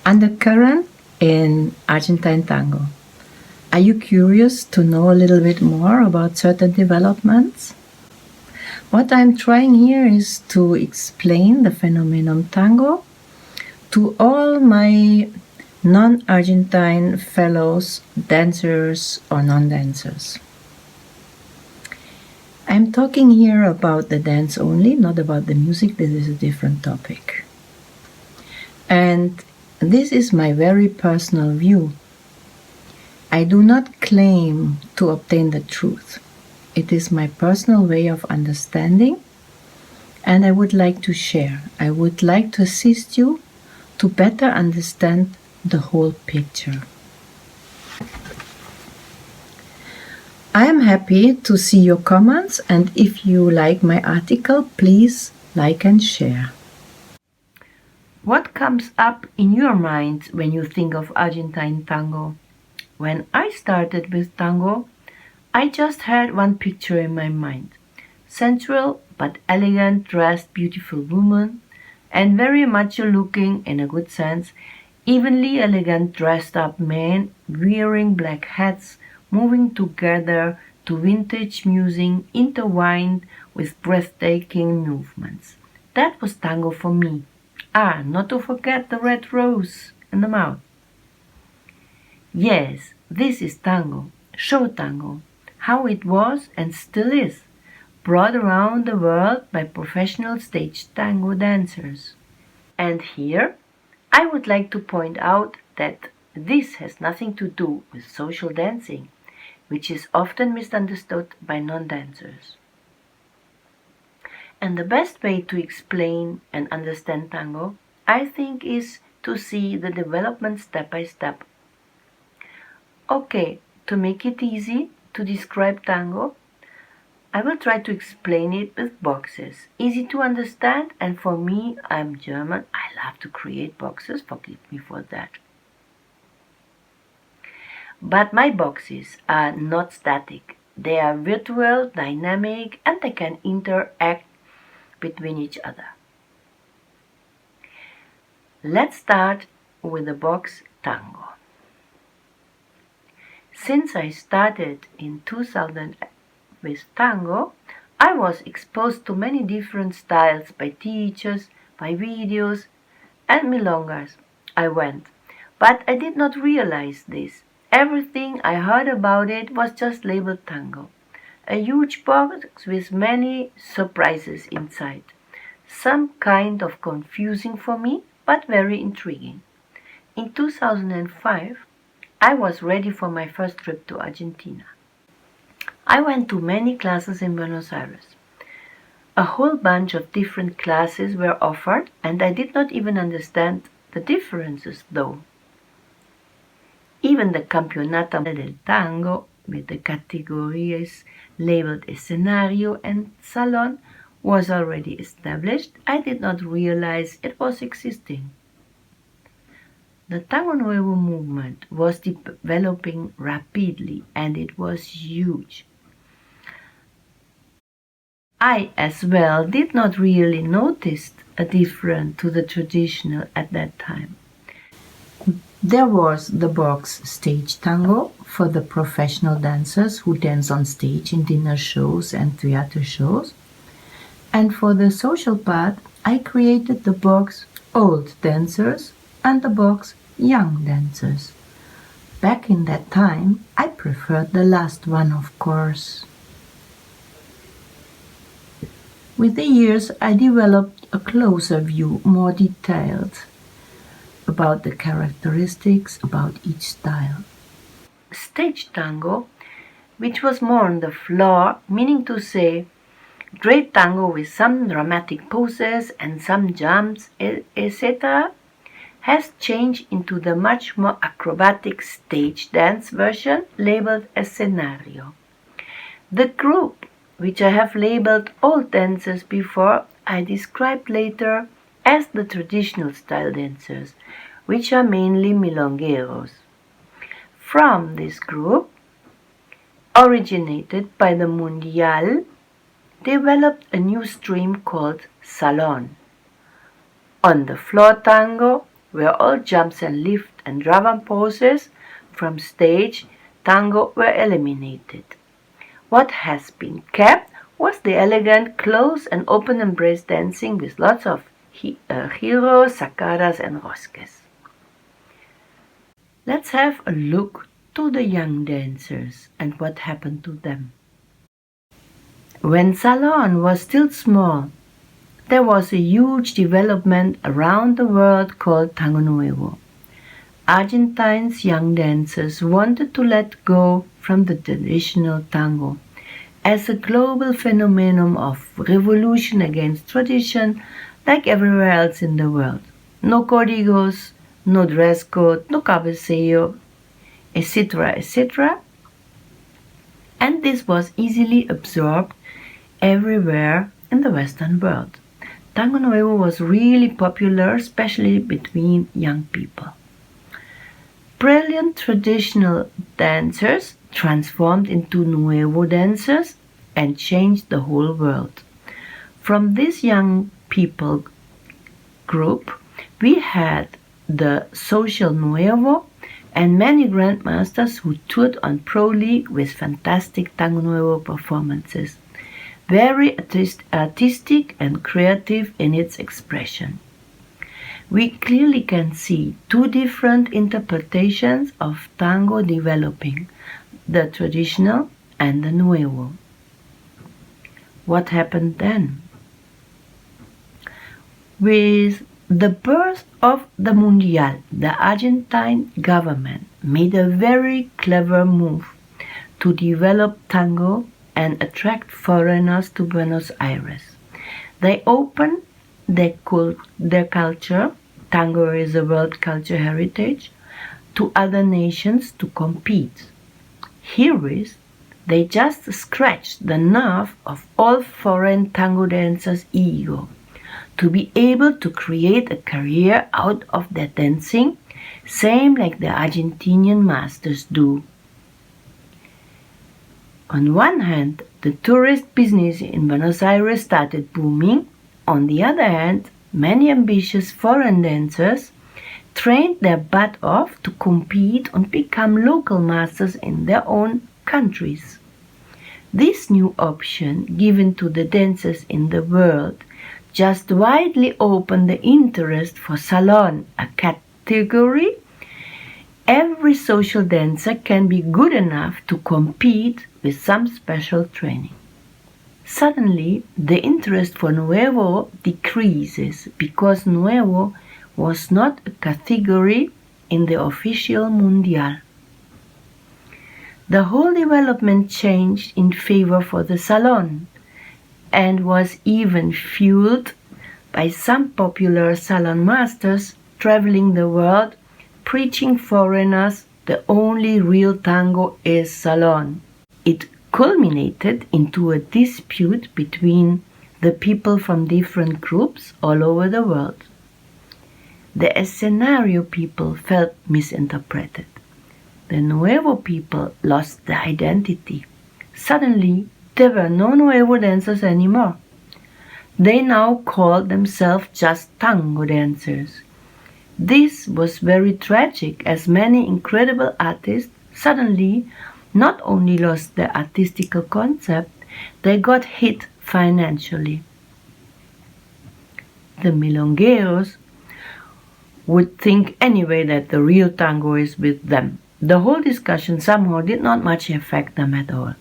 Undercurrent in Argentine Tango. Are you curious to know a little bit more about certain developments? What I'm trying here is to explain the phenomenum tango to all my non-Argentine fellows, dancers or non-dancers. I'm talking here about the dance only, not about the music. This is a different topic. And this is my very personal view. I do not claim to obtain the truth. It is my personal way of understanding, and I would like to share. I would like to assist you to better understand the whole picture. I am happy to see your comments, and if you like my article, please like and share. What comes up in your mind when you think of Argentine tango? When I started with tango, I just had one picture in my mind. Sensual but elegant dressed beautiful woman, and very macho looking in a good sense, evenly elegant dressed up men wearing black hats, moving together to vintage music intertwined with breathtaking movements. That was tango for me. Ah, not to forget the red rose in the mouth. Yes, this is tango, show tango, how it was and still is, brought around the world by professional stage tango dancers. And here, I would like to point out that this has nothing to do with social dancing, which is often misunderstood by non-dancers. And the best way to explain and understand tango, I think, is to see the development step by step. Okay, to make it easy to describe tango, I will try to explain it with boxes. Easy to understand, and for me, I'm German, I love to create boxes, forgive me for that. But my boxes are not static. They are virtual, dynamic, and they can interact between each other. Let's start with the box tango. Since I started in 2000 with tango, I was exposed to many different styles by teachers, by videos, and milongas. I went, but I did not realize this. Everything I heard about it was just labeled tango. A huge box with many surprises inside. Some kind of confusing for me, but very intriguing. In 2005, I was ready for my first trip to Argentina. I went to many classes in Buenos Aires. A whole bunch of different classes were offered, and I did not even understand the differences though. Even the Campeonato del Tango, with the categories labeled Escenario and Salon, was already established. I did not realize it was existing. The Tango Nuevo movement was developing rapidly, and it was huge. I as well did not really notice a difference to the traditional at that time. There was the box stage tango for the professional dancers who dance on stage in dinner shows and theater shows. And for the social part, I created the box old dancers and the box young dancers. Back in that time, I preferred the last one, of course. With the years, I developed a closer view, more detailed, about the characteristics about each style. Stage tango, which was more on the floor, meaning to say great tango with some dramatic poses and some jumps, etc., has changed into the much more acrobatic stage dance version labeled Escenario. The group, which I have labeled all dancers before, I described later as the traditional style dancers, which are mainly milongueros. From this group, originated by the Mundial, developed a new stream called Salon. On the floor tango, where all jumps and lift and drum poses from stage tango were eliminated. What has been kept was the elegant, close and open embrace dancing with lots of giros, sacadas and rosques. Let's have a look to the young dancers and what happened to them. When Salon was still small, there was a huge development around the world called Tango Nuevo. Argentine's young dancers wanted to let go from the traditional tango as a global phenomenon of revolution against tradition like everywhere else in the world. No códigos, no dress code, no cabeceo, etc., etc. And this was easily absorbed everywhere in the Western world. Tango Nuevo was really popular, especially between young people. Brilliant traditional dancers transformed into nuevo dancers and changed the whole world. From this young people group, we had the social nuevo and many grandmasters who toured on Pro League with fantastic Tango Nuevo performances, very artistic and creative in its expression. We clearly can see two different interpretations of tango developing, the traditional and the nuevo. What happened then? With the birth of the Mundial, the Argentine government made a very clever move to develop tango and attract foreigners to Buenos Aires. They opened their culture, tango is a world culture heritage, to other nations to compete. Here they just scratched the nerve of all foreign tango dancers' ego, to be able to create a career out of their dancing, same like the Argentinian masters do. On one hand, the tourist business in Buenos Aires started booming. On the other hand, many ambitious foreign dancers trained their butt off to compete and become local masters in their own countries. This new option given to the dancers in the world just widely opened the interest for Salon, a category. Every social dancer can be good enough to compete with some special training. Suddenly, the interest for Nuevo decreases because Nuevo was not a category in the official Mundial. The whole development changed in favor for the Salon and was even fueled by some popular Salon masters traveling the world preaching foreigners the only real tango is Salon. It culminated into a dispute between the people from different groups all over the world. The escenario people felt misinterpreted. The Nuevo people lost their identity. Suddenly, there were no Nuevo dancers anymore. They now called themselves just tango dancers. This was very tragic as many incredible artists suddenly not only lost their artistical concept, they got hit financially. The milongueros would think anyway that the real tango is with them. The whole discussion somehow did not much affect them at all.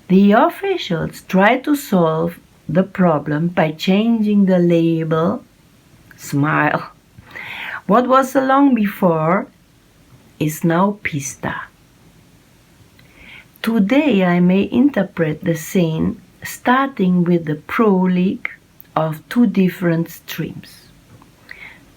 The officials tried to solve the problem by changing the label, smile. What was long before is now pista. Today I may interpret the scene starting with the Pro League of two different streams.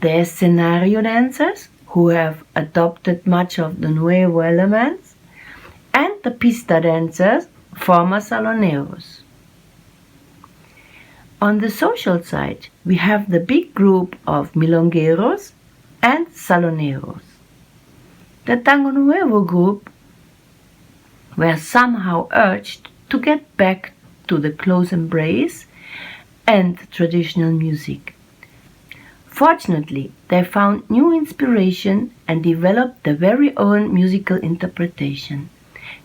The escenario dancers, who have adopted much of the nuevo elements, and the pista dancers, former saloneros. On the social side, we have the big group of milongueros and saloneros. The Tango Nuevo group were somehow urged to get back to the close embrace and traditional music. Fortunately, they found new inspiration and developed their very own musical interpretation.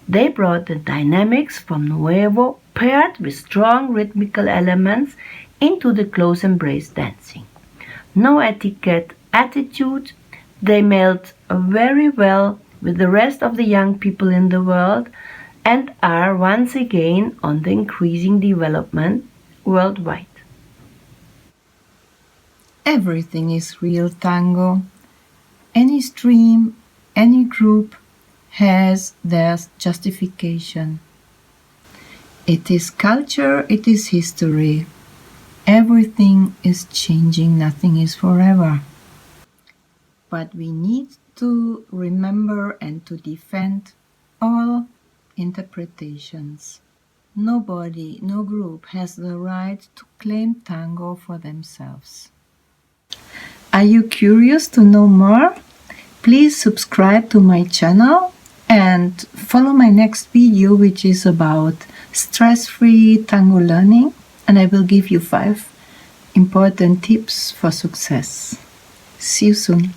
They brought the dynamics from nuevo paired with strong rhythmical elements into the close embrace dancing. No etiquette attitude, they meld very well with the rest of the young people in the world and are once again on the increasing development worldwide. Everything is real tango. Any stream, any group has their justification. It is culture, it is history. Everything is changing, nothing is forever. But we need to remember and to defend all interpretations. Nobody, no group has the right to claim tango for themselves. Are you curious to know more? Please subscribe to my channel and follow my next video, which is about stress-free tango learning, and I will give you 5 important tips for success. See you soon.